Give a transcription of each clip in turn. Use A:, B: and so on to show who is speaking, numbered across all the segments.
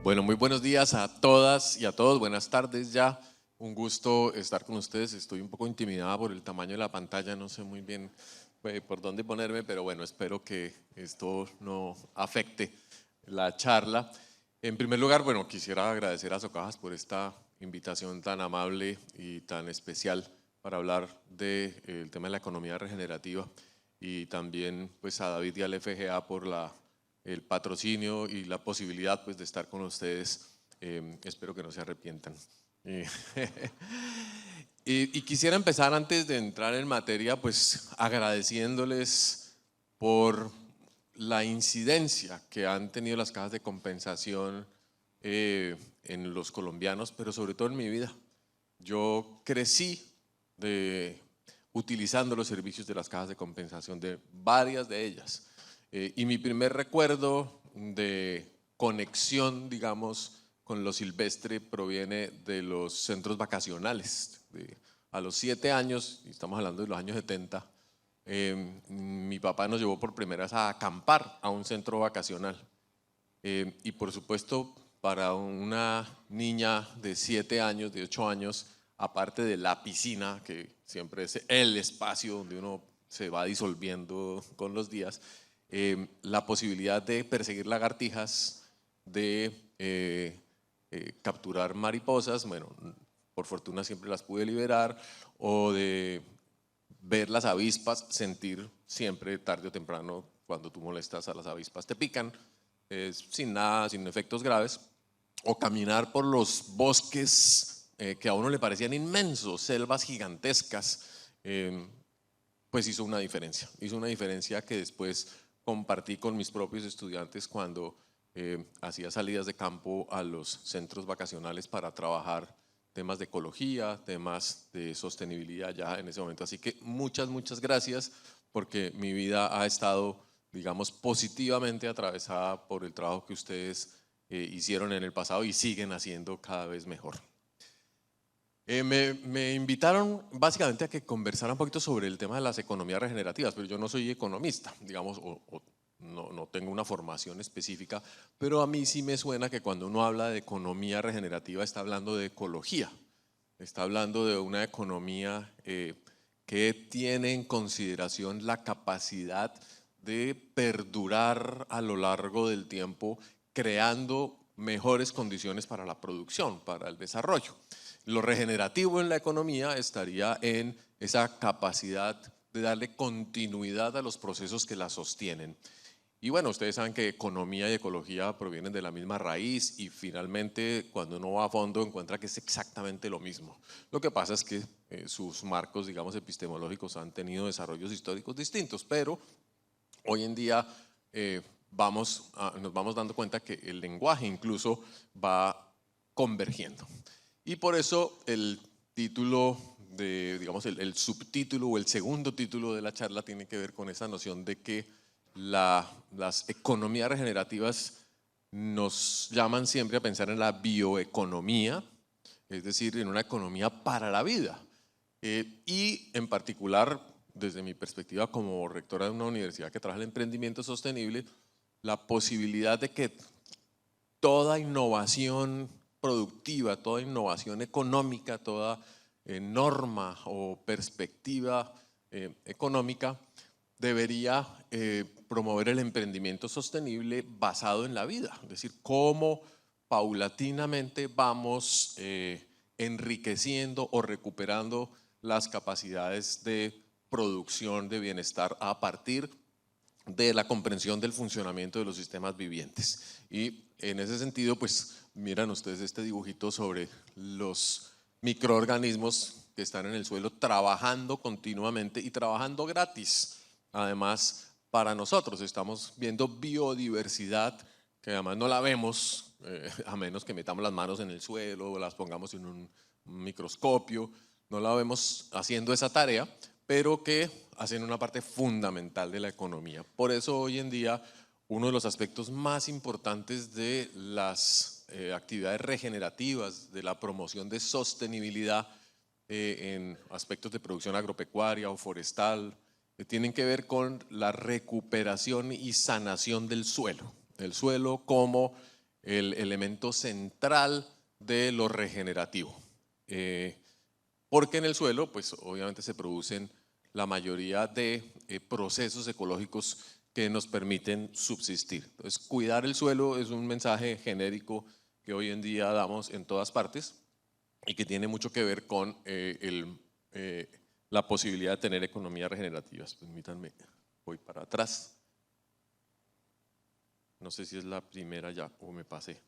A: Bueno, muy buenos días a todas y a todos, buenas tardes ya. Un gusto estar con ustedes. Estoy un poco intimidada por el tamaño de la pantalla, no sé muy bien por dónde ponerme, pero bueno, espero que esto no afecte la charla. En primer lugar, bueno, quisiera agradecer a Socajas por esta invitación tan amable y tan especial para hablar del tema de la economía regenerativa, y también pues a David y al FGA por el patrocinio y la posibilidad pues de estar con ustedes. Espero que no se arrepientan. Y, y quisiera empezar, antes de entrar en materia, pues agradeciéndoles por la incidencia que han tenido las cajas de compensación en los colombianos, pero sobre todo en mi vida. Yo crecí utilizando los servicios de las cajas de compensación, de varias de ellas. Y mi primer recuerdo de conexión, digamos, con lo silvestre proviene de los centros vacacionales. A los 7 años, y estamos hablando de los años 70, mi papá nos llevó por primera vez a acampar a un centro vacacional. Y por supuesto, para una niña de 7 años, de 8 años, aparte de la piscina, que siempre es el espacio donde uno se va disolviendo con los días, la posibilidad de perseguir lagartijas, de capturar mariposas, bueno, por fortuna siempre las pude liberar, o de ver las avispas, sentir siempre tarde o temprano cuando tú molestas a las avispas te pican, sin nada, sin efectos graves, o caminar por los bosques que a uno le parecían inmensos, selvas gigantescas, pues hizo una diferencia que después compartí con mis propios estudiantes cuando hacía salidas de campo a los centros vacacionales para trabajar temas de ecología, temas de sostenibilidad ya en ese momento. Así que muchas gracias, porque mi vida ha estado, digamos, positivamente atravesada por el trabajo que ustedes hicieron en el pasado y siguen haciendo cada vez mejor. Me invitaron básicamente a que conversara un poquito sobre el tema de las economías regenerativas, pero yo no soy economista, digamos, o no tengo una formación específica, pero a mí sí me suena que cuando uno habla de economía regenerativa está hablando de ecología, está hablando de una economía que tiene en consideración la capacidad de perdurar a lo largo del tiempo, creando mejores condiciones para la producción, para el desarrollo. Lo regenerativo en la economía estaría en esa capacidad de darle continuidad a los procesos que la sostienen. Y bueno, ustedes saben que economía y ecología provienen de la misma raíz, y finalmente cuando uno va a fondo encuentra que es exactamente lo mismo. Lo que pasa es que sus marcos, digamos, epistemológicos han tenido desarrollos históricos distintos, pero hoy en día nos vamos dando cuenta que el lenguaje incluso va convergiendo. Y por eso el título digamos, el subtítulo o el segundo título de la charla tiene que ver con esa noción de que las economías regenerativas nos llaman siempre a pensar en la bioeconomía, es decir, en una economía para la vida. Y en particular, desde mi perspectiva como rectora de una universidad que trabaja el emprendimiento sostenible, la posibilidad de que toda innovación productiva, toda innovación económica, toda norma o perspectiva económica debería promover el emprendimiento sostenible basado en la vida, es decir, cómo paulatinamente vamos enriqueciendo o recuperando las capacidades de producción de bienestar a partir de la comprensión del funcionamiento de los sistemas vivientes. Y en ese sentido, pues miran ustedes este dibujito sobre los microorganismos que están en el suelo trabajando continuamente y trabajando gratis. Además, para nosotros estamos viendo biodiversidad que además no la vemos a menos que metamos las manos en el suelo o las pongamos en un microscopio, no la vemos haciendo esa tarea, pero que hacen una parte fundamental de la economía. Por eso hoy en día uno de los aspectos más importantes de las actividades regenerativas, de la promoción de sostenibilidad en aspectos de producción agropecuaria o forestal, tienen que ver con la recuperación y sanación del suelo como el elemento central de lo regenerativo. Porque en el suelo, pues obviamente se producen la mayoría de procesos ecológicos que nos permiten subsistir. Entonces, cuidar el suelo es un mensaje genérico que hoy en día damos en todas partes y que tiene mucho que ver con la posibilidad de tener economías regenerativas. Permítanme, voy para atrás. No sé si es la primera ya o me pasé.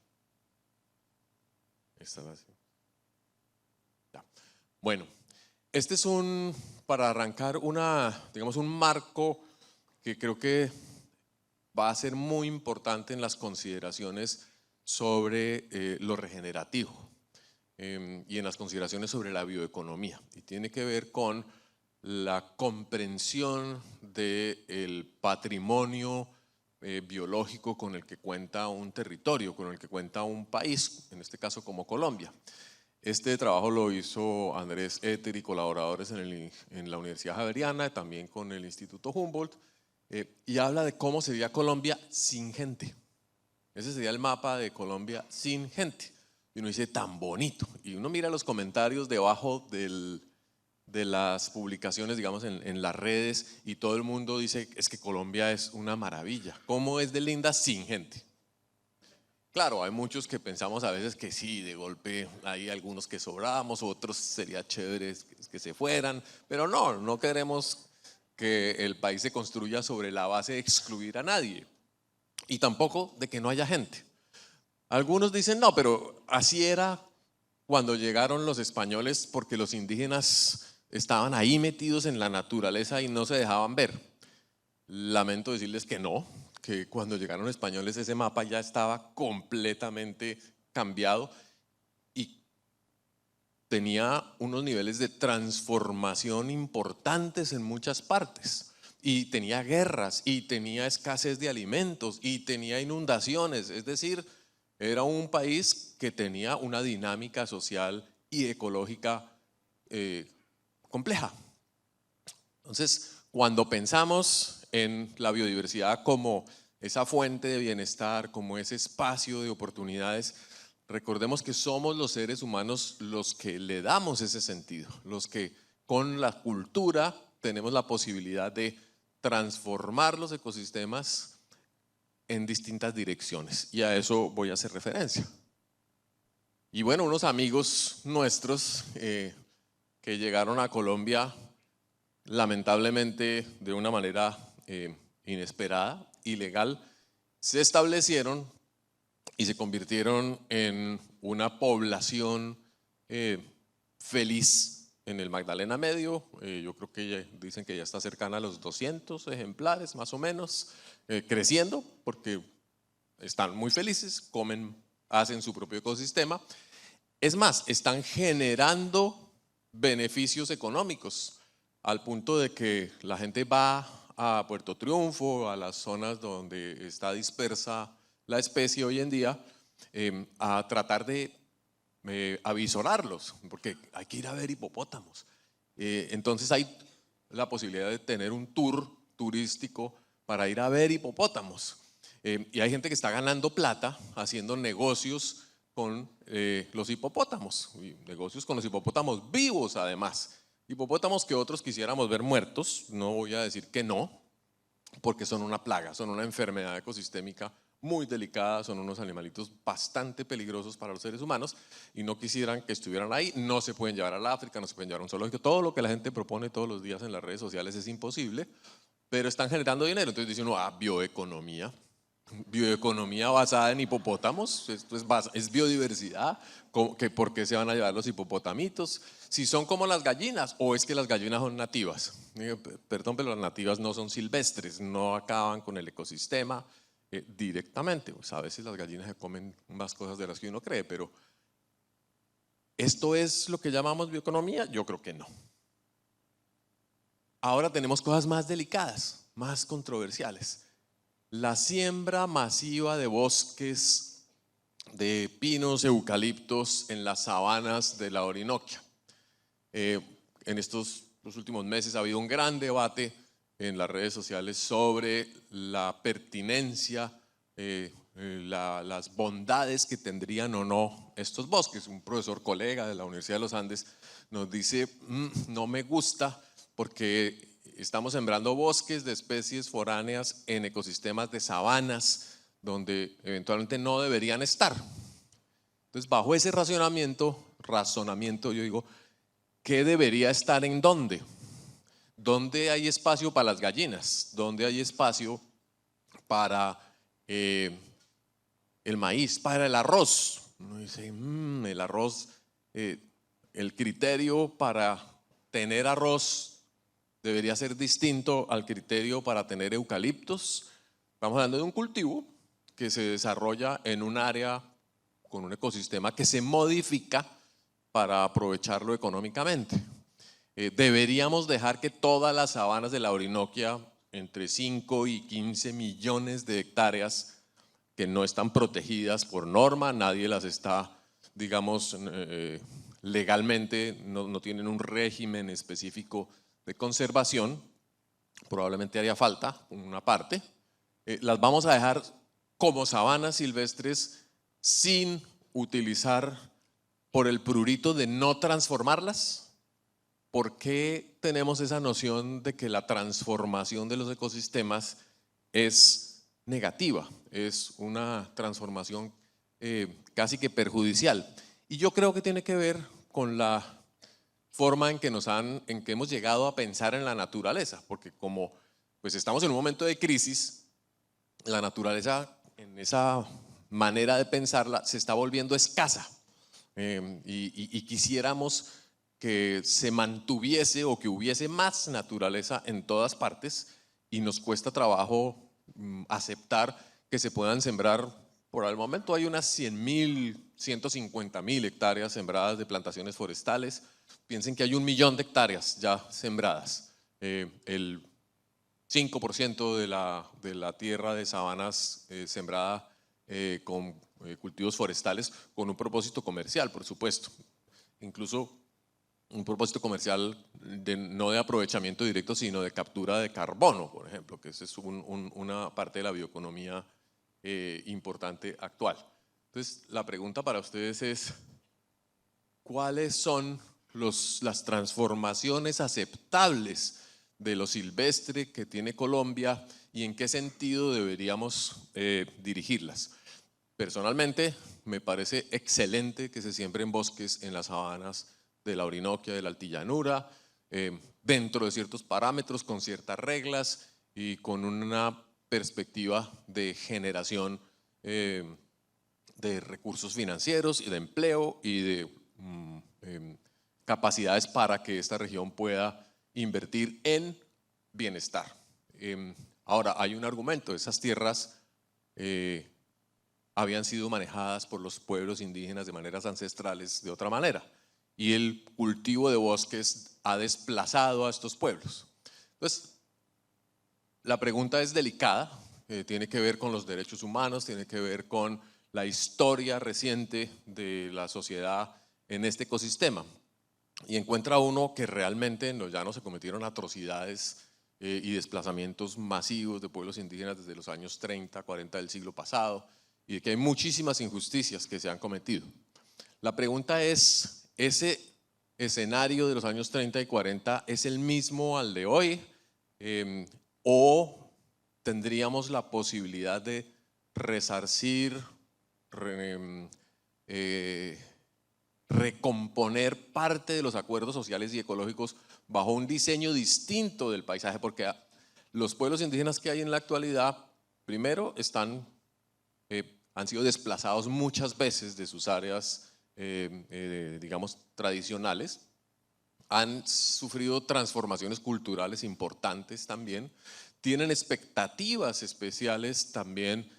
A: Esta la ya. Bueno, este es para arrancar digamos, un marco que creo que va a ser muy importante en las consideraciones sobre lo regenerativo y en las consideraciones sobre la bioeconomía. Y tiene que ver con la comprensión del patrimonio biológico con el que cuenta un territorio, con el que cuenta un país, en este caso como Colombia. Este trabajo lo hizo Andrés Eter y colaboradores en la Universidad Javeriana, también con el Instituto Humboldt, y habla de cómo sería Colombia sin gente. Ese sería el mapa de Colombia sin gente. Y uno dice, tan bonito. Y uno mira los comentarios debajo de las publicaciones, digamos, en las redes, y todo el mundo dice, es que Colombia es una maravilla. ¿Cómo es de linda sin gente? Claro, hay muchos que pensamos a veces que sí, de golpe hay algunos que sobramos, otros sería chévere que se fueran, pero no queremos que el país se construya sobre la base de excluir a nadie y tampoco de que no haya gente. Algunos dicen, no, pero así era cuando llegaron los españoles porque los indígenas estaban ahí metidos en la naturaleza y no se dejaban ver. Lamento decirles que no, que cuando llegaron los españoles ese mapa ya estaba completamente cambiado y tenía unos niveles de transformación importantes en muchas partes. Y tenía guerras, y tenía escasez de alimentos, y tenía inundaciones. Es decir, era un país que tenía una dinámica social y ecológica compleja. Entonces, cuando pensamos en la biodiversidad como esa fuente de bienestar, como ese espacio de oportunidades, recordemos que somos los seres humanos los que le damos ese sentido, los que con la cultura tenemos la posibilidad de transformar los ecosistemas en distintas direcciones, y a eso voy a hacer referencia. Y bueno, unos amigos nuestros que llegaron a Colombia lamentablemente de una manera inesperada, ilegal, se establecieron y se convirtieron en una población feliz en el Magdalena Medio. Yo creo que dicen que ya está cercana a los 200 ejemplares más o menos, creciendo porque están muy felices, comen, hacen su propio ecosistema. Es más, están generando beneficios económicos al punto de que la gente va a Puerto Triunfo, a las zonas donde está dispersa la especie hoy en día, a tratar de avisorarlos, porque hay que ir a ver hipopótamos. Entonces hay la posibilidad de tener un tour turístico para ir a ver hipopótamos. Y hay gente que está ganando plata haciendo negocios con los hipopótamos, y negocios con los hipopótamos vivos además. Hipopótamos que otros quisiéramos ver muertos, no voy a decir que no, porque son una plaga, son una enfermedad ecosistémica muy delicada, son unos animalitos bastante peligrosos para los seres humanos y no quisieran que estuvieran ahí. No se pueden llevar al África, no se pueden llevar a un zoológico, todo lo que la gente propone todos los días en las redes sociales es imposible, pero están generando dinero. Entonces dice uno, bioeconomía. Bioeconomía basada en hipopótamos, esto es biodiversidad. ¿Por qué se van a llevar los hipopotamitos? Si son como las gallinas, o es que las gallinas son nativas. Perdón, pero las nativas no son silvestres, no acaban con el ecosistema directamente. Pues a veces las gallinas se comen más cosas de las que uno cree, pero ¿esto es lo que llamamos bioeconomía? Yo creo que no. Ahora tenemos cosas más delicadas, más controversiales. La siembra masiva de bosques de pinos, eucaliptos en las sabanas de la Orinoquia. En los últimos meses ha habido un gran debate en las redes sociales sobre la pertinencia las bondades que tendrían o no estos bosques. Un profesor colega de la Universidad de los Andes nos dice, no me gusta porque estamos sembrando bosques de especies foráneas en ecosistemas de sabanas donde eventualmente no deberían estar. Entonces, bajo ese razonamiento, yo digo, ¿qué debería estar en dónde? ¿Dónde hay espacio para las gallinas? ¿Dónde hay espacio para el maíz, para el arroz? Uno dice, el arroz, el criterio para tener arroz debería ser distinto al criterio para tener eucaliptos. Estamos hablando de un cultivo que se desarrolla en un área con un ecosistema que se modifica para aprovecharlo económicamente. Deberíamos dejar que todas las sabanas de la Orinoquia, entre 5 y 15 millones de hectáreas que no están protegidas por norma, nadie las está, digamos, legalmente, no tienen un régimen específico de conservación, probablemente haría falta una parte, las vamos a dejar como sabanas silvestres sin utilizar por el prurito de no transformarlas. ¿Por qué tenemos esa noción de que la transformación de los ecosistemas es negativa? Es una transformación casi que perjudicial. Y yo creo que tiene que ver con la forma en que hemos llegado a pensar en la naturaleza, porque como pues estamos en un momento de crisis, la naturaleza en esa manera de pensarla se está volviendo escasa y quisiéramos que se mantuviese o que hubiese más naturaleza en todas partes y nos cuesta trabajo aceptar que se puedan sembrar. Por el momento hay unas 100.000, 150.000 hectáreas sembradas de plantaciones forestales. Piensen que hay 1 millón de hectáreas ya sembradas. El 5% de la tierra de sabanas sembrada con cultivos forestales con un propósito comercial, por supuesto. Incluso un propósito comercial no de aprovechamiento directo, sino de captura de carbono, por ejemplo, que esa es una parte de la bioeconomía importante actual. Entonces, la pregunta para ustedes es, ¿cuáles son las transformaciones aceptables de lo silvestre que tiene Colombia y en qué sentido deberíamos dirigirlas? Personalmente, me parece excelente que se siembren bosques en las sabanas de la Orinoquia, de la Altillanura, dentro de ciertos parámetros, con ciertas reglas y con una perspectiva de generación de recursos financieros y de empleo y de capacidades para que esta región pueda invertir en bienestar. Ahora, hay un argumento, esas tierras habían sido manejadas por los pueblos indígenas de maneras ancestrales de otra manera y el cultivo de bosques ha desplazado a estos pueblos. Entonces, la pregunta es delicada, tiene que ver con los derechos humanos, tiene que ver con la historia reciente de la sociedad en este ecosistema. Y encuentra uno que realmente en los llanos se cometieron atrocidades y desplazamientos masivos de pueblos indígenas desde los años 30, 40 del siglo pasado, y de que hay muchísimas injusticias que se han cometido. La pregunta es, ¿ese escenario de los años 30 y 40 es el mismo al de hoy? ¿O tendríamos la posibilidad de resarcir, recomponer parte de los acuerdos sociales y ecológicos bajo un diseño distinto del paisaje? Porque los pueblos indígenas que hay en la actualidad, primero han sido desplazados muchas veces de sus áreas, digamos, tradicionales, han sufrido transformaciones culturales importantes también, tienen expectativas especiales también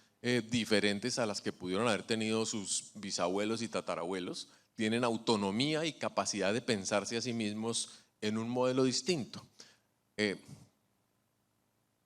A: diferentes a las que pudieron haber tenido sus bisabuelos y tatarabuelos, tienen autonomía y capacidad de pensarse a sí mismos en un modelo distinto.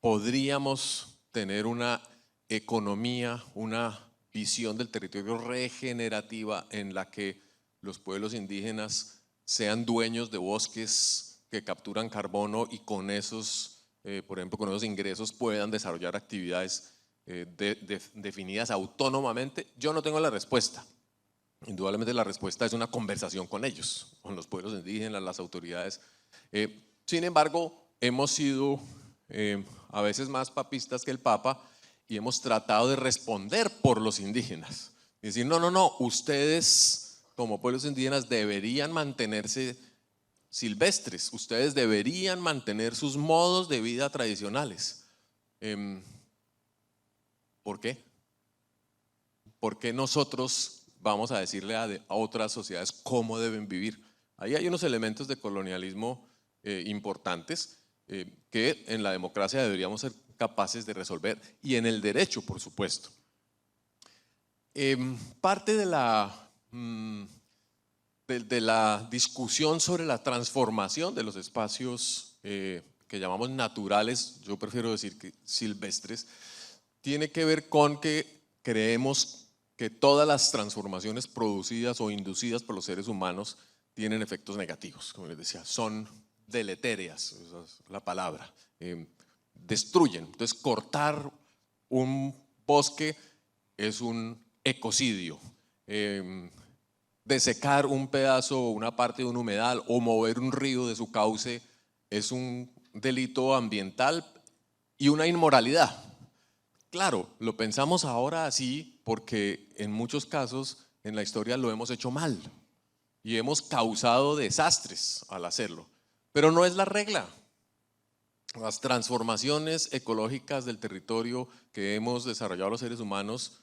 A: Podríamos tener una economía, una visión del territorio regenerativa en la que los pueblos indígenas sean dueños de bosques que capturan carbono y con esos, por ejemplo, con esos ingresos puedan desarrollar actividades definidas autónomamente? Yo no tengo la respuesta. Indudablemente la respuesta es una conversación con ellos, con los pueblos indígenas, las autoridades. Sin embargo, hemos sido a veces más papistas que el Papa y hemos tratado de responder por los indígenas. Y decir, no, no, no, ustedes como pueblos indígenas deberían mantenerse silvestres, ustedes deberían mantener sus modos de vida tradicionales. ¿Por qué? ¿Por qué nosotros vamos a decirle a otras sociedades cómo deben vivir? Ahí hay unos elementos de colonialismo importantes que en la democracia deberíamos ser capaces de resolver, y en el derecho, por supuesto. Parte de la discusión sobre la transformación de los espacios que llamamos naturales, yo prefiero decir que silvestres, tiene que ver con que creemos que todas las transformaciones producidas o inducidas por los seres humanos tienen efectos negativos, como les decía, son deletéreas, esa es la palabra, destruyen. Entonces, cortar un bosque es un ecocidio. Desecar un pedazo o una parte de un humedal o mover un río de su cauce es un delito ambiental y una inmoralidad. Claro, lo pensamos ahora así porque en muchos casos en la historia lo hemos hecho mal y hemos causado desastres al hacerlo, pero no es la regla. Las transformaciones ecológicas del territorio que hemos desarrollado los seres humanos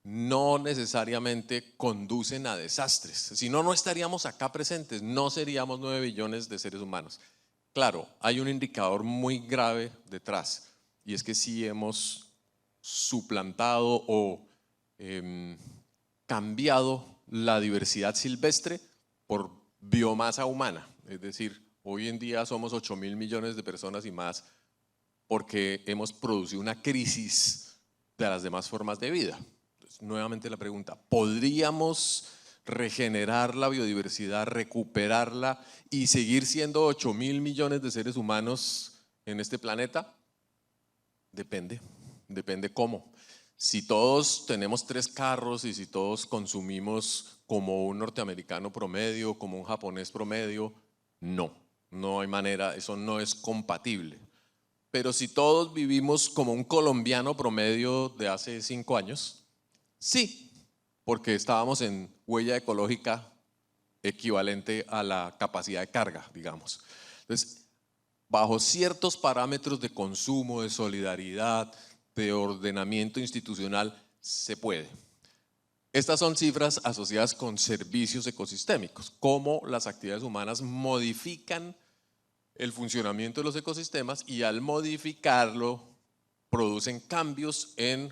A: no necesariamente conducen a desastres. Si no, no estaríamos acá presentes, no seríamos 9 billones de seres humanos. Claro, hay un indicador muy grave detrás, y es que sí hemos suplantado o cambiado la diversidad silvestre por biomasa humana. Es decir, hoy en día somos 8.000 millones de personas y más porque hemos producido una crisis de las demás formas de vida. Entonces, nuevamente la pregunta, ¿podríamos regenerar la biodiversidad, recuperarla y seguir siendo 8.000 millones de seres humanos en este planeta? Depende, depende cómo. Si todos tenemos 3 carros y si todos consumimos como un norteamericano promedio, como un japonés promedio, no hay manera, eso no es compatible. Pero si todos vivimos como un colombiano promedio de hace 5 años, sí, porque estábamos en huella ecológica equivalente a la capacidad de carga, digamos. Entonces, bajo ciertos parámetros de consumo, de solidaridad, de ordenamiento institucional, se puede. Estas son cifras asociadas con servicios ecosistémicos, cómo las actividades humanas modifican el funcionamiento de los ecosistemas y al modificarlo producen cambios en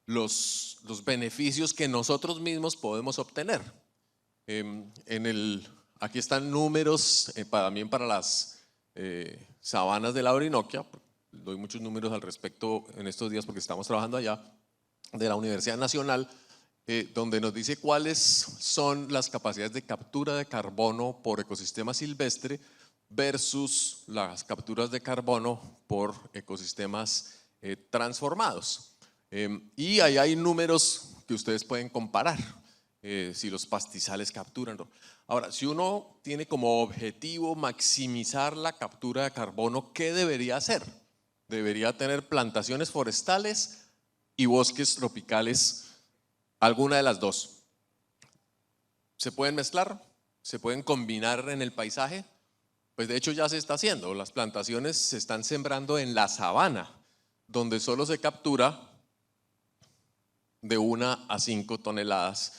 A: los beneficios que nosotros mismos podemos obtener. Aquí están números también para las sabanas de la Orinoquia. Doy muchos números al respecto en estos días porque estamos trabajando allá, de la Universidad Nacional, donde nos dice cuáles son las capacidades de captura de carbono por ecosistema silvestre versus las capturas de carbono por ecosistemas transformados. Y ahí hay números que ustedes pueden comparar, si los pastizales capturan. Ahora, si uno tiene como objetivo maximizar la captura de carbono, ¿qué debería hacer? Debería tener plantaciones forestales y bosques tropicales, alguna de las dos. ¿Se pueden mezclar? ¿Se pueden combinar en el paisaje? Pues de hecho ya se está haciendo. Las plantaciones se están sembrando en la sabana, donde solo se captura de 1 a 5 toneladas,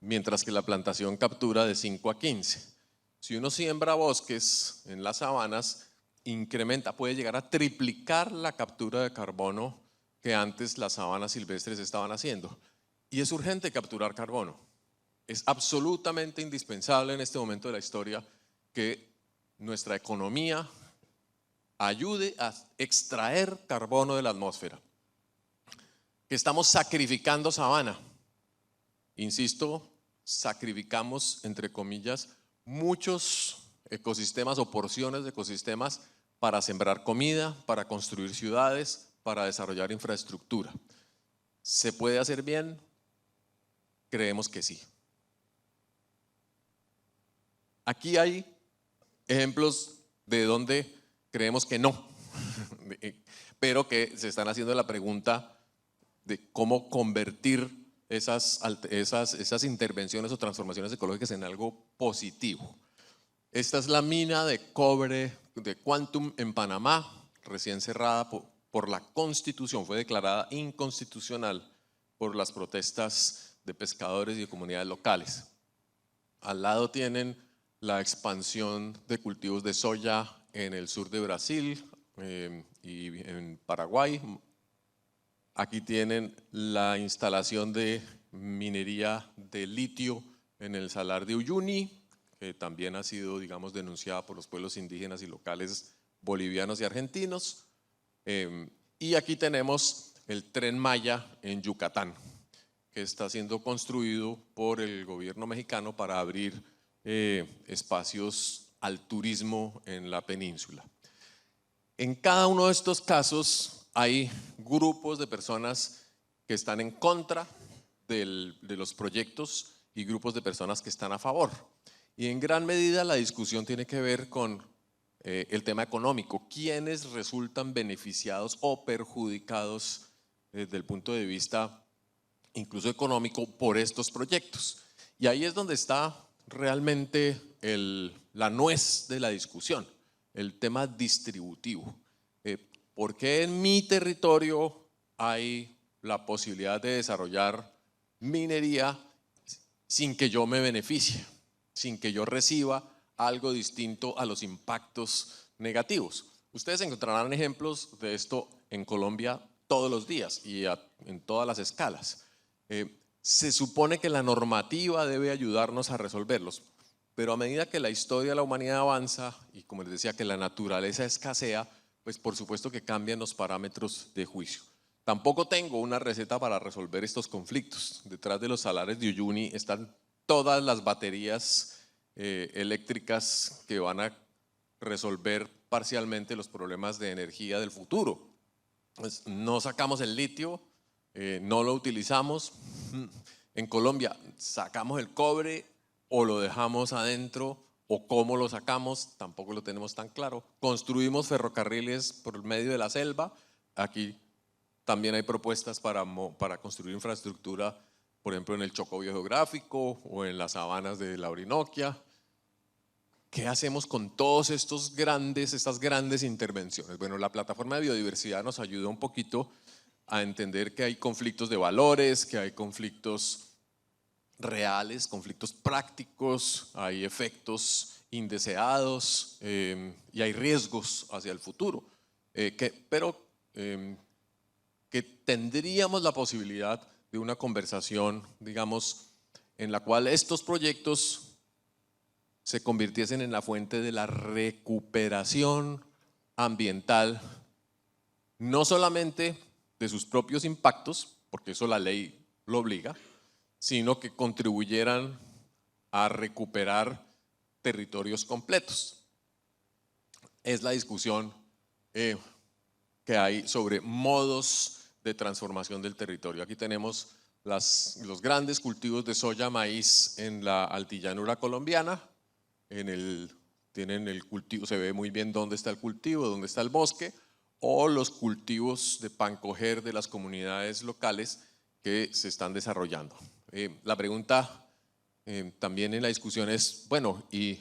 A: mientras que la plantación captura de 5 a 15. Si uno siembra bosques en las sabanas, incrementa, puede llegar a triplicar la captura de carbono que antes las sabanas silvestres estaban haciendo. Y es urgente capturar carbono. Es absolutamente indispensable en este momento de la historia que nuestra economía ayude a extraer carbono de la atmósfera. Que estamos sacrificando sabana. Insisto, sacrificamos, entre comillas, muchos ecosistemas o porciones de ecosistemas para sembrar comida, para construir ciudades, para desarrollar infraestructura. ¿Se puede hacer bien? Creemos que sí. Aquí hay ejemplos de donde creemos que no, pero que se están haciendo la pregunta de cómo convertir esas intervenciones o transformaciones ecológicas en algo positivo. Esta es la mina de cobre de Quantum en Panamá, recién cerrada por la Constitución, fue declarada inconstitucional por las protestas de pescadores y de comunidades locales. Al lado tienen la expansión de cultivos de soya en el sur de Brasil y en Paraguay. Aquí tienen la instalación de minería de litio en el Salar de Uyuni, que también ha sido, digamos, denunciada por los pueblos indígenas y locales bolivianos y argentinos. Y aquí tenemos el Tren Maya en Yucatán, que está siendo construido por el gobierno mexicano para abrir espacios al turismo en la península. En cada uno de estos casos hay grupos de personas que están en contra de los proyectos y grupos de personas que están a favor. Y en gran medida la discusión tiene que ver con el tema económico. ¿Quiénes resultan beneficiados o perjudicados desde el punto de vista incluso económico por estos proyectos? Y ahí es donde está realmente la nuez de la discusión, el tema distributivo. ¿Por qué en mi territorio hay la posibilidad de desarrollar minería sin que yo me beneficie, sin que yo reciba algo distinto a los impactos negativos? Ustedes encontrarán ejemplos de esto en Colombia todos los días y en todas las escalas. Se supone que la normativa debe ayudarnos a resolverlos, pero a medida que la historia de la humanidad avanza y, como les decía, que la naturaleza escasea, pues por supuesto que cambian los parámetros de juicio. Tampoco tengo una receta para resolver estos conflictos. Detrás de los salares de Uyuni están todas las baterías eléctricas que van a resolver parcialmente los problemas de energía del futuro. Pues no sacamos el litio, no lo utilizamos. En Colombia sacamos el cobre o lo dejamos adentro, o cómo lo sacamos, tampoco lo tenemos tan claro. Construimos ferrocarriles por medio de la selva. Aquí también hay propuestas para construir infraestructura, por ejemplo en el Chocó Biogeográfico o en las sabanas de la Orinoquia. ¿Qué hacemos con todas estas grandes intervenciones? Bueno, la plataforma de biodiversidad nos ayuda un poquito a entender que hay conflictos de valores, que hay conflictos reales, conflictos prácticos, hay efectos indeseados y hay riesgos hacia el futuro, pero que tendríamos la posibilidad de una conversación, digamos, en la cual estos proyectos se convirtiesen en la fuente de la recuperación ambiental, no solamente de sus propios impactos, porque eso la ley lo obliga, sino que contribuyeran a recuperar territorios completos. Es la discusión que hay sobre modos de transformación del territorio. Aquí tenemos los grandes cultivos de soya, maíz en la altillanura colombiana. Tienen el cultivo, se ve muy bien dónde está el cultivo, dónde está el bosque, o los cultivos de pancoger de las comunidades locales que se están desarrollando. La pregunta también en la discusión es, bueno, ¿y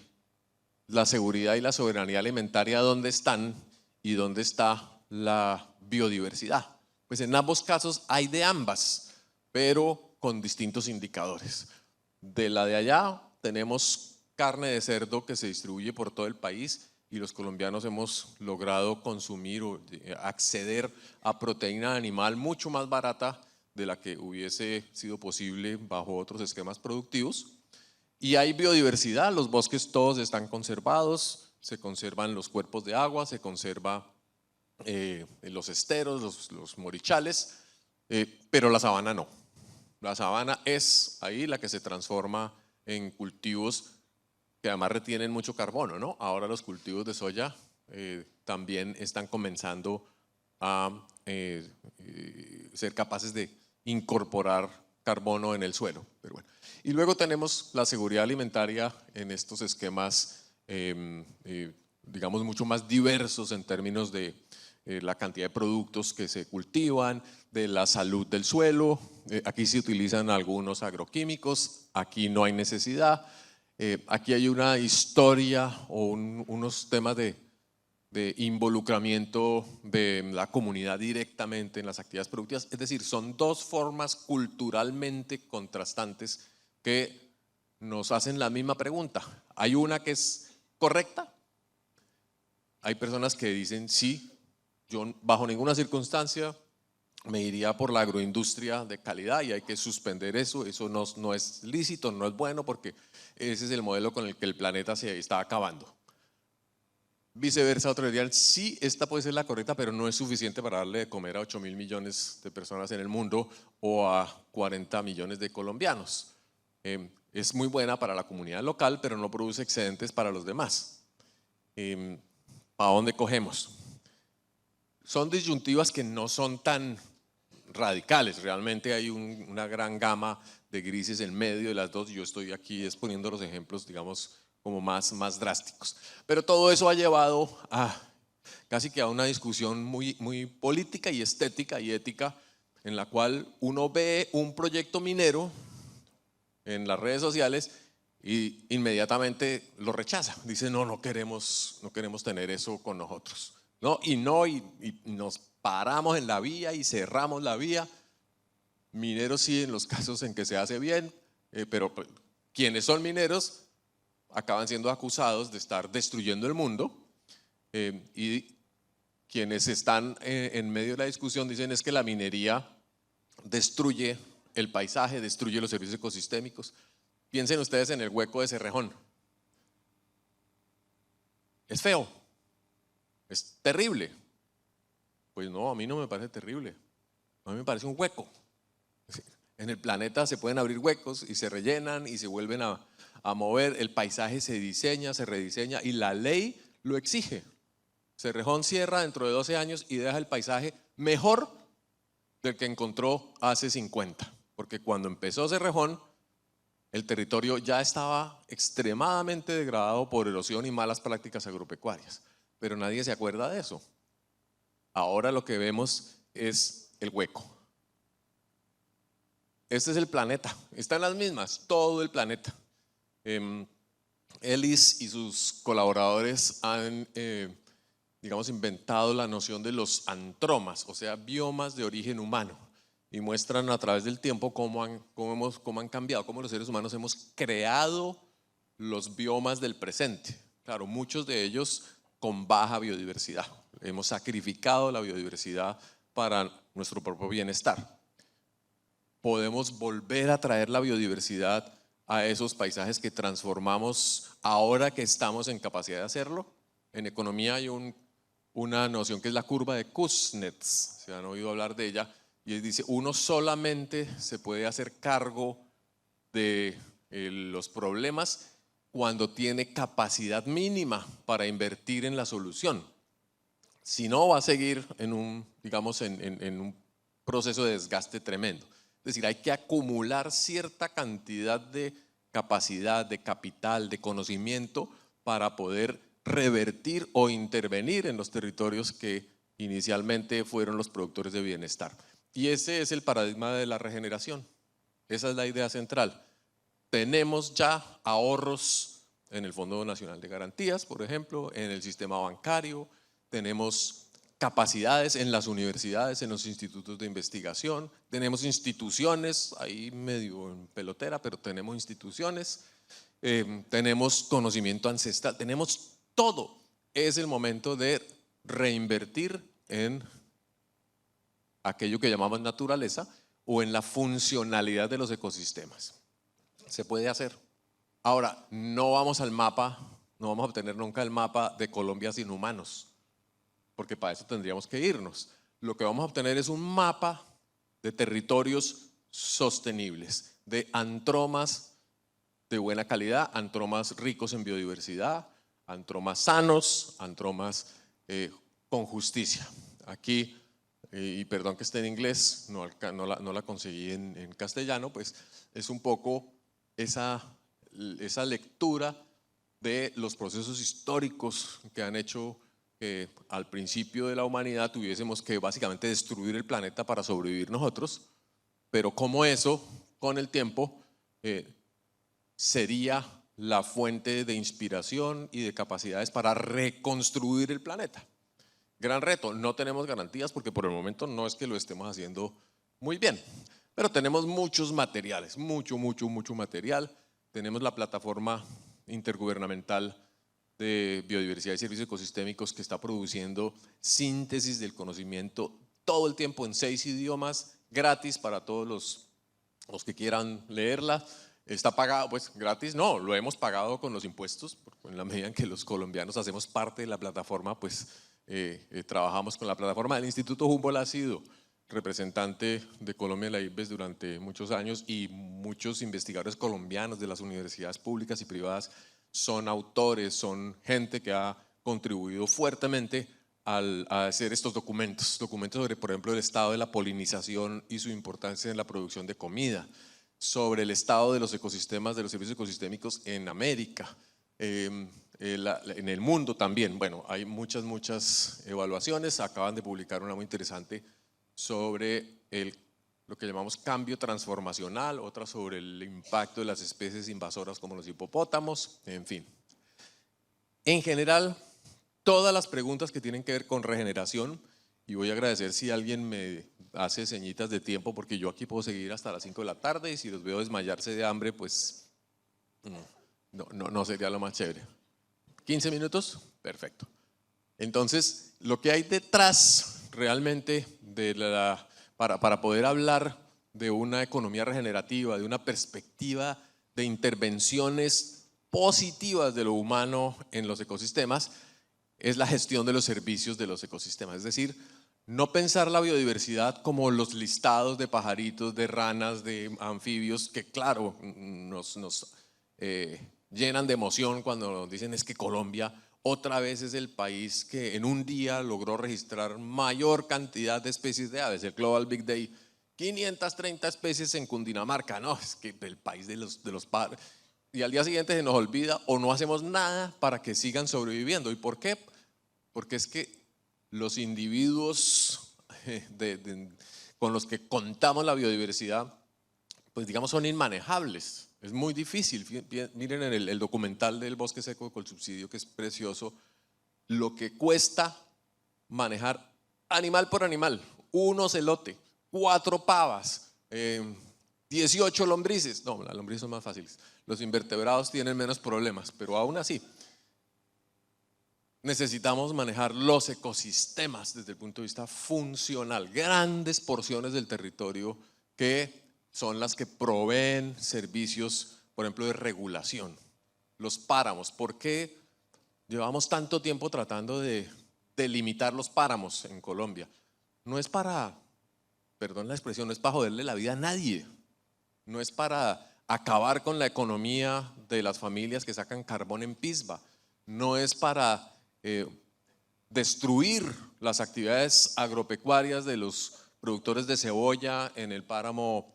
A: la seguridad y la soberanía alimentaria dónde están y dónde está la biodiversidad? Pues en ambos casos hay de ambas, pero con distintos indicadores. De la de allá tenemos carne de cerdo que se distribuye por todo el país y los colombianos hemos logrado consumir o acceder a proteína animal mucho más barata de la que hubiese sido posible bajo otros esquemas productivos. Y hay biodiversidad, los bosques todos están conservados, se conservan los cuerpos de agua, se conserva los esteros, los morichales, pero la sabana no. La sabana es ahí la que se transforma en cultivos que además retienen mucho carbono, ¿no? Ahora los cultivos de soya también están comenzando a ser capaces de incorporar carbono en el suelo. Pero bueno. Y luego tenemos la seguridad alimentaria en estos esquemas, digamos, mucho más diversos en términos de la cantidad de productos que se cultivan, de la salud del suelo. Aquí se utilizan algunos agroquímicos, aquí no hay necesidad. Aquí hay una historia o unos temas de involucramiento de la comunidad directamente en las actividades productivas. Es decir, son dos formas culturalmente contrastantes que nos hacen la misma pregunta. Hay una que es correcta, hay personas que dicen sí, yo bajo ninguna circunstancia me iría por la agroindustria de calidad y hay que suspender eso, eso no es lícito, no es bueno porque ese es el modelo con el que el planeta se está acabando. Viceversa, otros dirían, sí, esta puede ser la correcta, pero no es suficiente para darle de comer a 8.000 millones de personas en el mundo o a 40 millones de colombianos. Es muy buena para la comunidad local, pero no produce excedentes para los demás. ¿Para dónde cogemos? Son disyuntivas que no son tan radicales, realmente hay una gran gama de grises en medio de las dos. Yo estoy aquí exponiendo los ejemplos, digamos, como más drásticos. Pero todo eso ha llevado a casi que a una discusión muy política y estética y ética, en la cual uno ve un proyecto minero en las redes sociales y inmediatamente lo rechaza. Dice, no queremos tener eso con nosotros. Y nos paramos en la vía y cerramos la vía. Mineros sí en los casos en que se hace bien, pero quienes son mineros acaban siendo acusados de estar destruyendo el mundo, y quienes están en medio de la discusión dicen es que la minería destruye el paisaje, destruye los servicios ecosistémicos. Piensen ustedes en el hueco de Cerrejón. Es feo, es terrible. Pues no, a mí no me parece terrible, a mí me parece un hueco. En el planeta se pueden abrir huecos y se rellenan y se vuelven a mover, el paisaje se diseña, se rediseña y la ley lo exige. Cerrejón cierra dentro de 12 años y deja el paisaje mejor del que encontró hace 50, porque cuando empezó Cerrejón el territorio ya estaba extremadamente degradado por erosión y malas prácticas agropecuarias, pero nadie se acuerda de eso. Ahora lo que vemos es el hueco. Este es el planeta, están las mismas, todo el planeta. Ellis y sus colaboradores han, digamos, inventado la noción de los antromas, o sea, biomas de origen humano, y muestran a través del tiempo cómo han cambiado, cómo los seres humanos hemos creado los biomas del presente. Claro, muchos de ellos con baja biodiversidad. Hemos sacrificado la biodiversidad para nuestro propio bienestar. Podemos volver a traer la biodiversidad a esos paisajes que transformamos ahora que estamos en capacidad de hacerlo. En economía hay una noción que es la curva de Kuznets, se han oído hablar de ella, y dice, uno solamente se puede hacer cargo de los problemas cuando tiene capacidad mínima para invertir en la solución. Si no, va a seguir en un proceso de desgaste tremendo. Es decir, hay que acumular cierta cantidad de capacidad, de capital, de conocimiento para poder revertir o intervenir en los territorios que inicialmente fueron los productores de bienestar. Y ese es el paradigma de la regeneración. Esa es la idea central. Tenemos ya ahorros en el Fondo Nacional de Garantías, por ejemplo, en el sistema bancario, tenemos capacidades en las universidades, en los institutos de investigación, tenemos instituciones, ahí medio en pelotera, pero tenemos instituciones, tenemos conocimiento ancestral, tenemos todo. Es el momento de reinvertir en aquello que llamamos naturaleza o en la funcionalidad de los ecosistemas. Se puede hacer. Ahora, no vamos al mapa, no vamos a obtener nunca el mapa de Colombia sin humanos, porque para eso tendríamos que irnos. Lo que vamos a obtener es un mapa de territorios sostenibles, de antromas de buena calidad, antromas ricos en biodiversidad, antromas sanos, antromas con justicia. Aquí y perdón que esté en inglés, no la conseguí en castellano, pues es un poco esa lectura de los procesos históricos que han hecho que al principio de la humanidad tuviésemos que básicamente destruir el planeta para sobrevivir nosotros, pero cómo eso con el tiempo sería la fuente de inspiración y de capacidades para reconstruir el planeta. Gran reto, no tenemos garantías porque por el momento no es que lo estemos haciendo muy bien, pero tenemos muchos materiales, mucho material. Tenemos la plataforma intergubernamental de biodiversidad y servicios ecosistémicos que está produciendo síntesis del conocimiento todo el tiempo en 6 idiomas, gratis para todos los que quieran leerla. Está pagado, pues gratis, no, lo hemos pagado con los impuestos, en la medida en que los colombianos hacemos parte de la plataforma, pues trabajamos con la plataforma. El Instituto Humboldt ha sido representante de Colombia en la ICBES durante muchos años y muchos investigadores colombianos de las universidades públicas y privadas son autores, son gente que ha contribuido fuertemente a hacer estos documentos sobre, por ejemplo, el estado de la polinización y su importancia en la producción de comida, sobre el estado de los ecosistemas, de los servicios ecosistémicos en América, en el mundo también. Bueno, hay muchas evaluaciones, acaban de publicar una muy interesante sobre lo que llamamos cambio transformacional, otra sobre el impacto de las especies invasoras como los hipopótamos, en fin. En general, todas las preguntas que tienen que ver con regeneración, y voy a agradecer si alguien me hace señitas de tiempo porque yo aquí puedo seguir hasta las 5 de la tarde y si los veo desmayarse de hambre, pues no sería lo más chévere. 15 minutos, perfecto. Entonces, lo que hay detrás realmente para poder hablar de una economía regenerativa, de una perspectiva de intervenciones positivas de lo humano en los ecosistemas, es la gestión de los servicios de los ecosistemas. Es decir, no pensar la biodiversidad como los listados de pajaritos, de ranas, de anfibios, que claro, nos llenan de emoción cuando nos dicen es que Colombia otra vez es el país que en un día logró registrar mayor cantidad de especies de aves, el Global Big Day, 530 especies en Cundinamarca, no, es que el país de los padres. Y al día siguiente se nos olvida o no hacemos nada para que sigan sobreviviendo. ¿Y por qué? Porque es que los individuos con los que contamos la biodiversidad, pues digamos son inmanejables. Es muy difícil. Miren en el documental del bosque seco con subsidio, que es precioso, lo que cuesta manejar animal por animal. Un ocelote, 4 pavas, 18 lombrices. No, las lombrices son más fáciles. Los invertebrados tienen menos problemas, pero aún así necesitamos manejar los ecosistemas desde el punto de vista funcional, grandes porciones del territorio que son las que proveen servicios, por ejemplo, de regulación. Los páramos, ¿por qué llevamos tanto tiempo tratando de delimitar los páramos en Colombia? No es para, perdón la expresión, no es para joderle la vida a nadie, no es para acabar con la economía de las familias que sacan carbón en Pisba, no es para destruir las actividades agropecuarias de los productores de cebolla en el páramo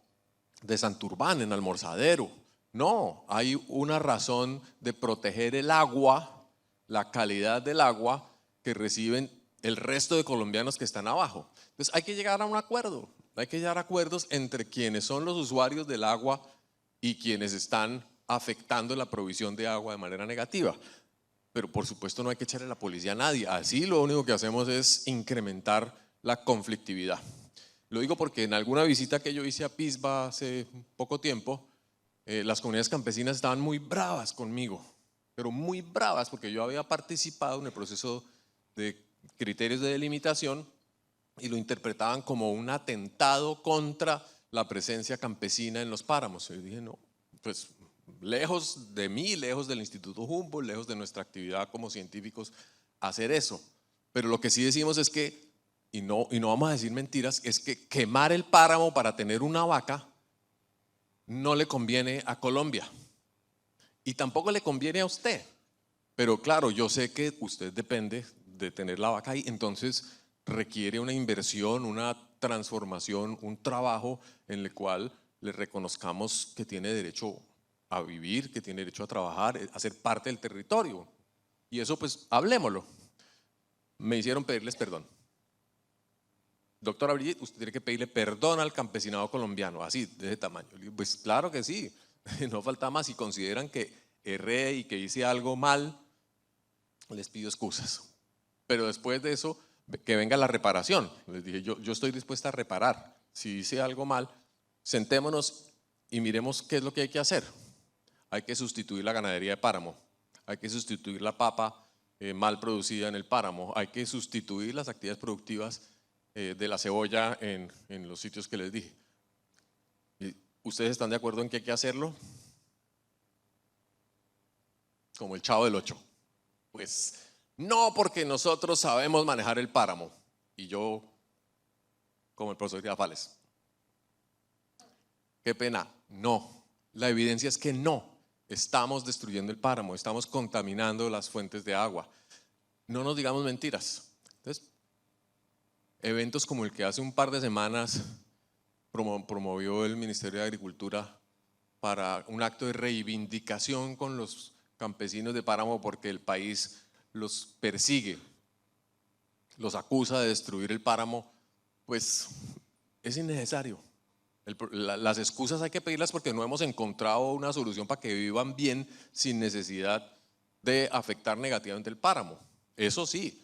A: de Santurbán, en Almorzadero. No, hay una razón de proteger el agua, la calidad del agua que reciben el resto de colombianos que están abajo. Entonces hay que llegar a un acuerdo, hay que llegar a acuerdos entre quienes son los usuarios del agua y quienes están afectando la provisión de agua de manera negativa. Pero por supuesto no hay que echarle la policía a nadie, así lo único que hacemos es incrementar la conflictividad. Lo digo porque en alguna visita que yo hice a Pisba hace poco tiempo, las comunidades campesinas estaban muy bravas conmigo, pero muy bravas porque yo había participado en el proceso de criterios de delimitación y lo interpretaban como un atentado contra la presencia campesina en los páramos. Y yo dije, no, pues lejos de mí, lejos del Instituto Humboldt, lejos de nuestra actividad como científicos, hacer eso. Pero lo que sí decimos es que, y no vamos a decir mentiras, es que quemar el páramo para tener una vaca no le conviene a Colombia y tampoco le conviene a usted. Pero claro, yo sé que usted depende de tener la vaca ahí, entonces requiere una inversión, una transformación, un trabajo en el cual le reconozcamos que tiene derecho a vivir, que tiene derecho a trabajar, a ser parte del territorio. Y eso pues hablémoslo. Me hicieron pedirles perdón. Doctora Brigitte, usted tiene que pedirle perdón al campesinado colombiano, así, de ese tamaño. Le digo, pues claro que sí, no falta más. Si consideran que erré y que hice algo mal, les pido excusas. Pero después de eso, que venga la reparación. Les dije, yo estoy dispuesta a reparar. Si hice algo mal, sentémonos y miremos qué es lo que hay que hacer. Hay que sustituir la ganadería de páramo, hay que sustituir la papa mal producida en el páramo, hay que sustituir las actividades productivas de la cebolla en los sitios que les dije. ¿Ustedes están de acuerdo en que hay que hacerlo? Como el Chavo del Ocho. Pues no, porque nosotros sabemos manejar el páramo. Y yo, como el profesor Girafales. Qué pena, no. La evidencia es que no. Estamos destruyendo el páramo, estamos contaminando las fuentes de agua. No nos digamos mentiras. Entonces, eventos como el que hace un par de semanas promovió el Ministerio de Agricultura para un acto de reivindicación con los campesinos de páramo porque el país los persigue, los acusa de destruir el páramo, pues es innecesario. Las excusas hay que pedirlas porque no hemos encontrado una solución para que vivan bien sin necesidad de afectar negativamente el páramo. Eso sí,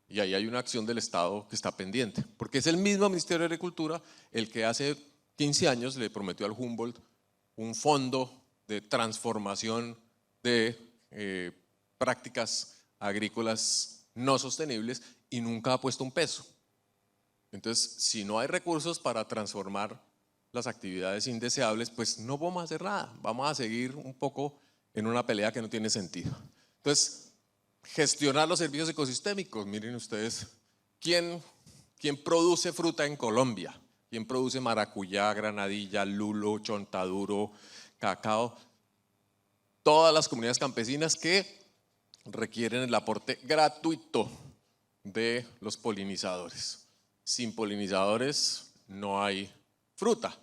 A: y ahí hay una acción del Estado que está pendiente, porque es el mismo Ministerio de Agricultura el que hace 15 años le prometió al Humboldt un fondo de transformación de prácticas agrícolas no sostenibles y nunca ha puesto un peso. Entonces, si no hay recursos para transformar las actividades indeseables, pues no vamos a hacer nada, vamos a seguir un poco en una pelea que no tiene sentido. Entonces, gestionar los servicios ecosistémicos, miren ustedes, ¿quién produce fruta en Colombia? ¿Quién produce maracuyá, granadilla, lulo, chontaduro, cacao? Todas las comunidades campesinas que requieren el aporte gratuito de los polinizadores. Sin polinizadores no hay fruta.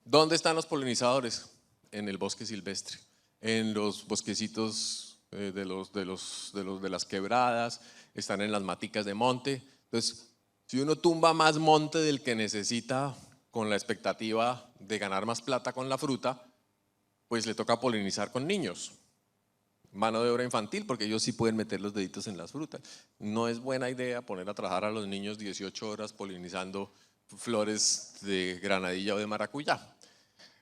A: ¿Dónde están los polinizadores? En el bosque silvestre, en los bosquecitos de las quebradas, están en las maticas de monte. Entonces, si uno tumba más monte del que necesita con la expectativa de ganar más plata con la fruta, pues le toca polinizar con niños. Mano de obra infantil, porque ellos sí pueden meter los deditos en las frutas. No es buena idea poner a trabajar a los niños 18 horas polinizando flores de granadilla o de maracuyá.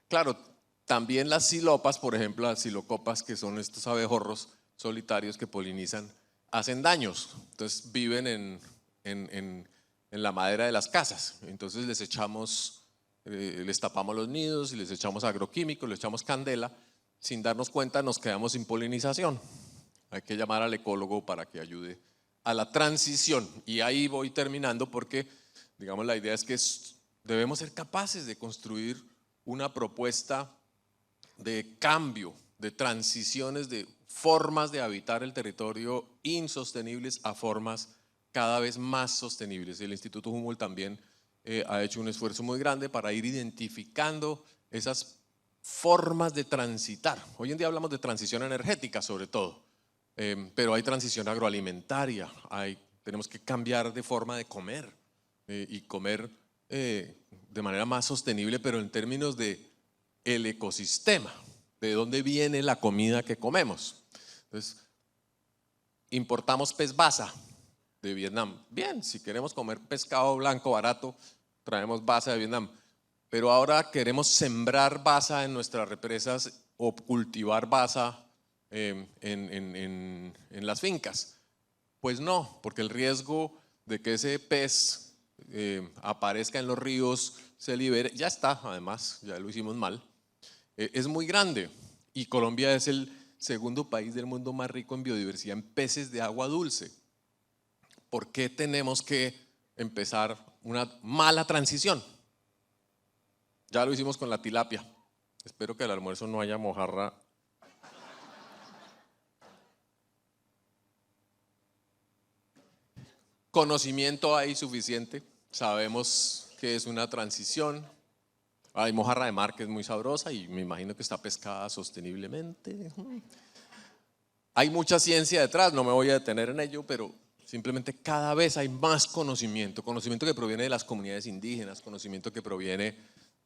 A: Claro, también las silopas, por ejemplo, las silocopas, que son estos abejorros solitarios que polinizan, hacen daños. Entonces viven en la madera de las casas. Entonces les tapamos los nidos y les echamos agroquímicos, les echamos candela. Sin darnos cuenta nos quedamos sin polinización. Hay que llamar al ecólogo para que ayude a la transición. Y ahí voy terminando porque, digamos, la idea es que debemos ser capaces de construir una propuesta de cambio, de transiciones, de formas de habitar el territorio insostenibles a formas cada vez más sostenibles. El Instituto Humboldt también ha hecho un esfuerzo muy grande para ir identificando esas formas de transitar. Hoy en día hablamos de transición energética sobre todo, pero hay transición agroalimentaria, tenemos que cambiar de forma de comer y comer de manera más sostenible, pero en términos de el ecosistema, de dónde viene la comida que comemos. Entonces, importamos pez basa de Vietnam. Bien, si queremos comer pescado blanco barato, traemos basa de Vietnam. Pero ahora queremos sembrar basa en nuestras represas o cultivar basa en las fincas. Pues no, porque el riesgo de que ese pez aparezca en los ríos, se libere, ya está, además, ya lo hicimos mal, es muy grande. Y Colombia es el segundo país del mundo más rico en biodiversidad en peces de agua dulce. ¿Por qué tenemos que empezar una mala transición? Ya lo hicimos con la tilapia. Espero que al almuerzo no haya mojarra. Conocimiento hay suficiente, sabemos que es una transición. Hay mojarra de mar que es muy sabrosa y me imagino que está pescada sosteniblemente. Hay mucha ciencia detrás, no me voy a detener en ello, pero simplemente cada vez hay más conocimiento, conocimiento que proviene de las comunidades indígenas, conocimiento que proviene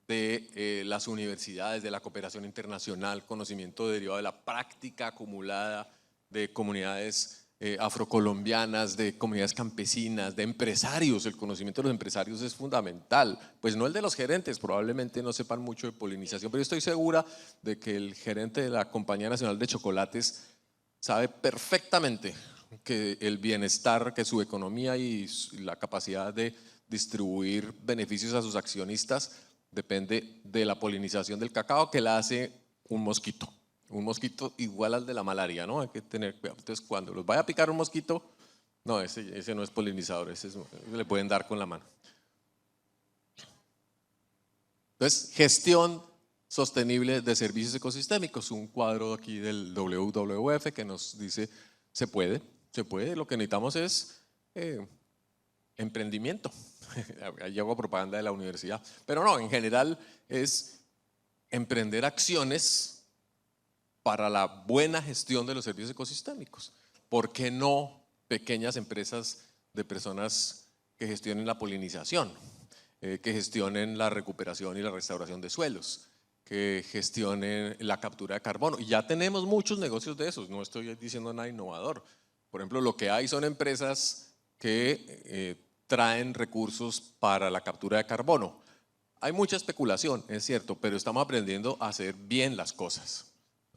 A: de las universidades, de la cooperación internacional, conocimiento derivado de la práctica acumulada de comunidades afrocolombianas, de comunidades campesinas, de empresarios. El conocimiento de los empresarios es fundamental, pues no el de los gerentes, probablemente no sepan mucho de polinización, pero yo estoy segura de que el gerente de la Compañía Nacional de Chocolates sabe perfectamente que el bienestar, que su economía y la capacidad de distribuir beneficios a sus accionistas depende de la polinización del cacao, que la hace un mosquito igual al de la malaria, ¿no? Hay que tener cuidado. Entonces, cuando los vaya a picar un mosquito, no, ese no es polinizador, ese le pueden dar con la mano. Entonces, gestión sostenible de servicios ecosistémicos, un cuadro aquí del WWF que nos dice, se puede, lo que necesitamos es emprendimiento. Ahí hago propaganda de la universidad, pero no, en general es emprender acciones para la buena gestión de los servicios ecosistémicos. ¿Por qué no pequeñas empresas de personas que gestionen la polinización, que gestionen la recuperación y la restauración de suelos, que gestionen la captura de carbono? Y ya tenemos muchos negocios de esos, no estoy diciendo nada innovador. Por ejemplo, lo que hay son empresas que traen recursos para la captura de carbono. Hay mucha especulación, es cierto, pero estamos aprendiendo a hacer bien las cosas.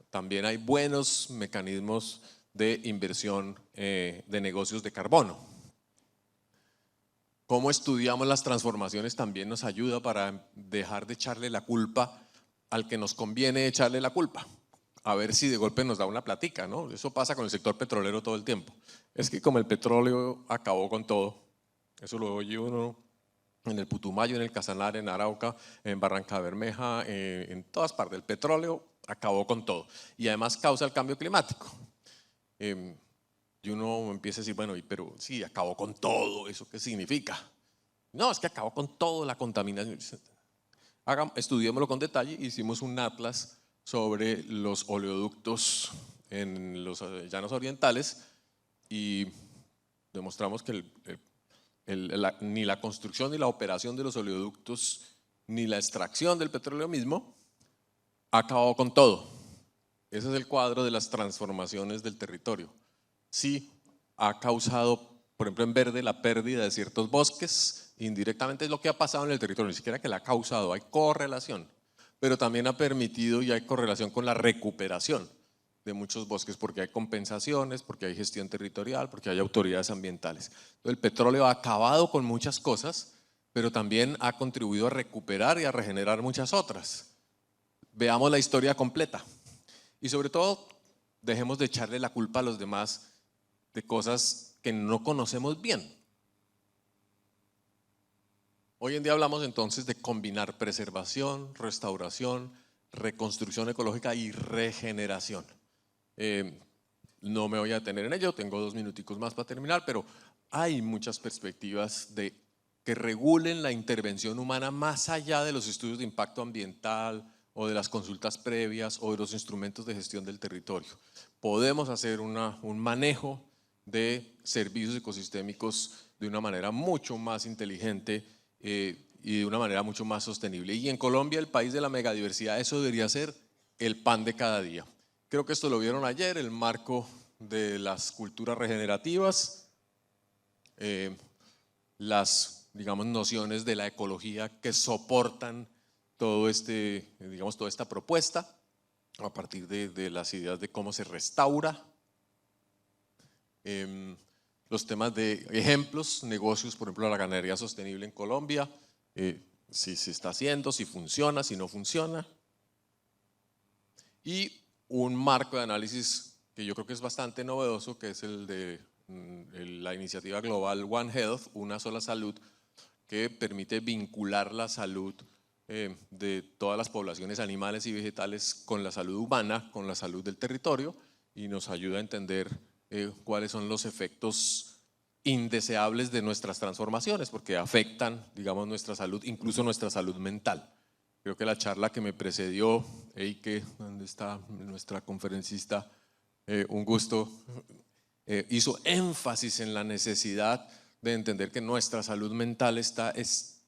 A: También hay buenos mecanismos de inversión de negocios de carbono. Cómo estudiamos las transformaciones también nos ayuda para dejar de echarle la culpa al que nos conviene echarle la culpa. A ver si de golpe nos da una platica, ¿no? Eso pasa con el sector petrolero todo el tiempo. Es que como el petróleo acabó con todo, eso lo oye uno en el Putumayo, en el Casanare, en Arauca, en Barranca Bermeja, en todas partes. El petróleo acabó con todo y además causa el cambio climático. Y uno empieza a decir, bueno, pero sí, acabó con todo, ¿eso qué significa? No, es que acabó con todo la contaminación. Estudiémoslo con detalle, hicimos un atlas sobre los oleoductos en los llanos orientales y demostramos que ni la construcción ni la operación de los oleoductos ni la extracción del petróleo mismo ha acabado con todo. Ese es el cuadro de las transformaciones del territorio. Sí, ha causado, por ejemplo, en verde la pérdida de ciertos bosques, indirectamente es lo que ha pasado en el territorio, ni siquiera que la ha causado, hay correlación, pero también ha permitido y hay correlación con la recuperación de muchos bosques porque hay compensaciones, porque hay gestión territorial, porque hay autoridades ambientales. Entonces, el petróleo ha acabado con muchas cosas, pero también ha contribuido a recuperar y a regenerar muchas otras. Veamos la historia completa y sobre todo dejemos de echarle la culpa a los demás de cosas que no conocemos bien. Hoy en día hablamos entonces de combinar preservación, restauración, reconstrucción ecológica y regeneración. No me voy a detener en ello, tengo 2 minuticos más para terminar, pero hay muchas perspectivas que regulen la intervención humana más allá de los estudios de impacto ambiental o de las consultas previas o de los instrumentos de gestión del territorio. Podemos hacer un manejo de servicios ecosistémicos de una manera mucho más inteligente y de una manera mucho más sostenible. Y en Colombia, el país de la megadiversidad, eso debería ser el pan de cada día. Creo que esto lo vieron ayer, el marco de las culturas regenerativas, las, digamos, nociones de la ecología que soportan todo toda esta propuesta a partir de las ideas de cómo se restaura. Los temas de ejemplos, negocios, por ejemplo, la ganadería sostenible en Colombia, si se está haciendo, si funciona, si no funciona. Y un marco de análisis que yo creo que es bastante novedoso, que es el de la iniciativa global One Health, una sola salud, que permite vincular la salud de todas las poblaciones animales y vegetales con la salud humana, con la salud del territorio, y nos ayuda a entender cuáles son los efectos indeseables de nuestras transformaciones, porque afectan, digamos, nuestra salud, incluso nuestra salud mental. Creo que la charla que me precedió, Eike, donde está nuestra conferencista, un gusto, hizo énfasis en la necesidad de entender que nuestra salud mental es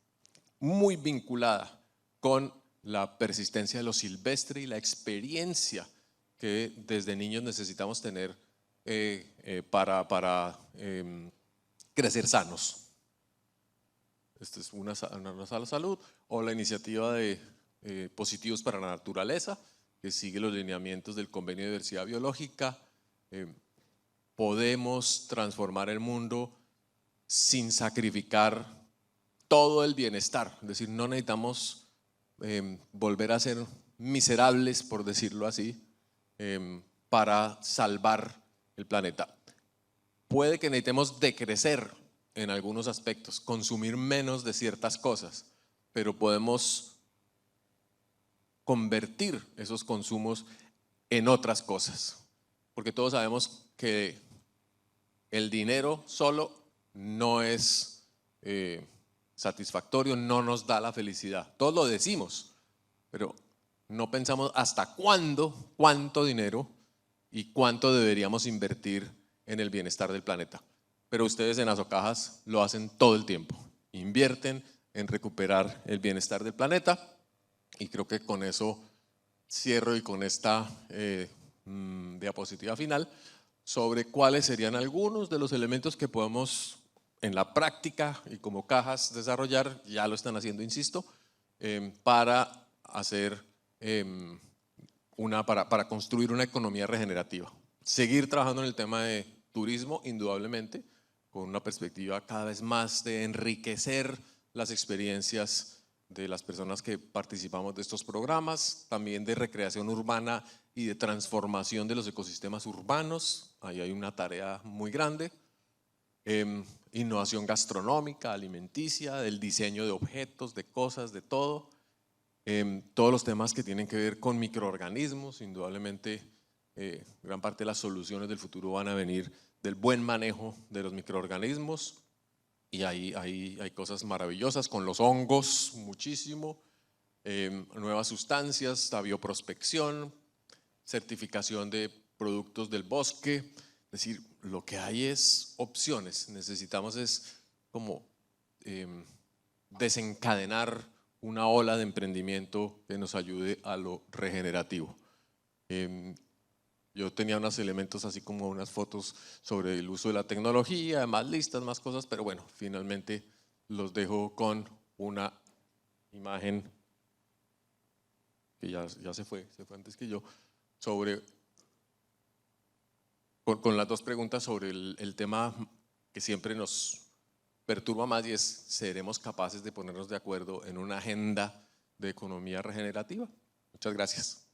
A: muy vinculada con la persistencia de lo silvestre y la experiencia que desde niños necesitamos tener para crecer sanos. Esta es una sala salud, o la iniciativa de Positivos para la Naturaleza, que sigue los lineamientos del Convenio de Diversidad Biológica. Podemos transformar el mundo sin sacrificar todo el bienestar, es decir, no necesitamos volver a ser miserables, por decirlo así, para salvar el planeta. Puede que necesitemos decrecer en algunos aspectos, consumir menos de ciertas cosas, pero podemos convertir esos consumos en otras cosas, porque todos sabemos que el dinero solo no es satisfactorio, no nos da la felicidad. Todos lo decimos, pero no pensamos hasta cuánto dinero y cuánto deberíamos invertir en el bienestar del planeta. Pero ustedes en Asocajas lo hacen todo el tiempo, invierten en recuperar el bienestar del planeta, y creo que con eso cierro, y con esta diapositiva final sobre cuáles serían algunos de los elementos que podemos en la práctica y como cajas desarrollar, ya lo están haciendo, insisto, para hacer para construir una economía regenerativa. Seguir trabajando en el tema de turismo, indudablemente, con una perspectiva cada vez más de enriquecer las experiencias de las personas que participamos de estos programas, también de recreación urbana y de transformación de los ecosistemas urbanos. Ahí hay una tarea muy grande. Innovación gastronómica, alimenticia, del diseño de objetos, de cosas, de todo. Todos los temas que tienen que ver con microorganismos, indudablemente gran parte de las soluciones del futuro van a venir del buen manejo de los microorganismos, y hay cosas maravillosas con los hongos, muchísimo, nuevas sustancias, la bioprospección, certificación de productos del bosque. Es decir, lo que hay es opciones, necesitamos es como desencadenar una ola de emprendimiento que nos ayude a lo regenerativo. Yo tenía unos elementos así como unas fotos sobre el uso de la tecnología, más listas, más cosas, pero bueno, finalmente los dejo con una imagen que ya se fue antes que yo, sobre, con las dos preguntas sobre el tema que siempre nos perturba más, y es: ¿seremos capaces de ponernos de acuerdo en una agenda de economía regenerativa? Muchas gracias.